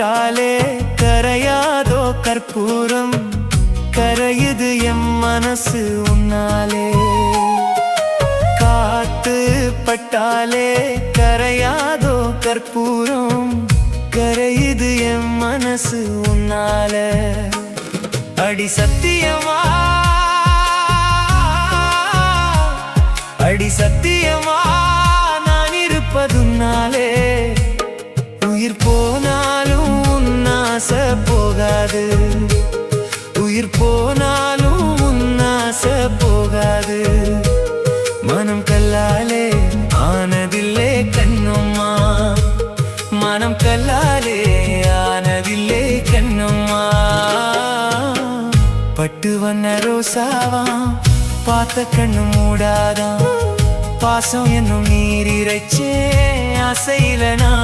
பட்டாலே கரையாதோ கற்பூரம் கரையுது எம் மனசு உன்னாலே காத்து பட்டாலே கரையாதோ கற்பூரம் கரையுது எம் மனசு உன்னால அடி சத்தியமா அடி சத்தியமா நான் இருப்பதுன்னாலே உயிர் போனாலும் உன்னாச போகாது உயிர் போனாலும் உன்னாச போகாது மனம் கல்லாலே ஆனதில்லே கண்ணும்மா மனம் கல்லாலே ஆனதில்லே கண்ணும்மா பட்டு வண்ண ரோசாவா பார்த்த கண்ணு மூடாதான் பாசம் என்னும் நீர் இறைச்சே ஆசையில நான்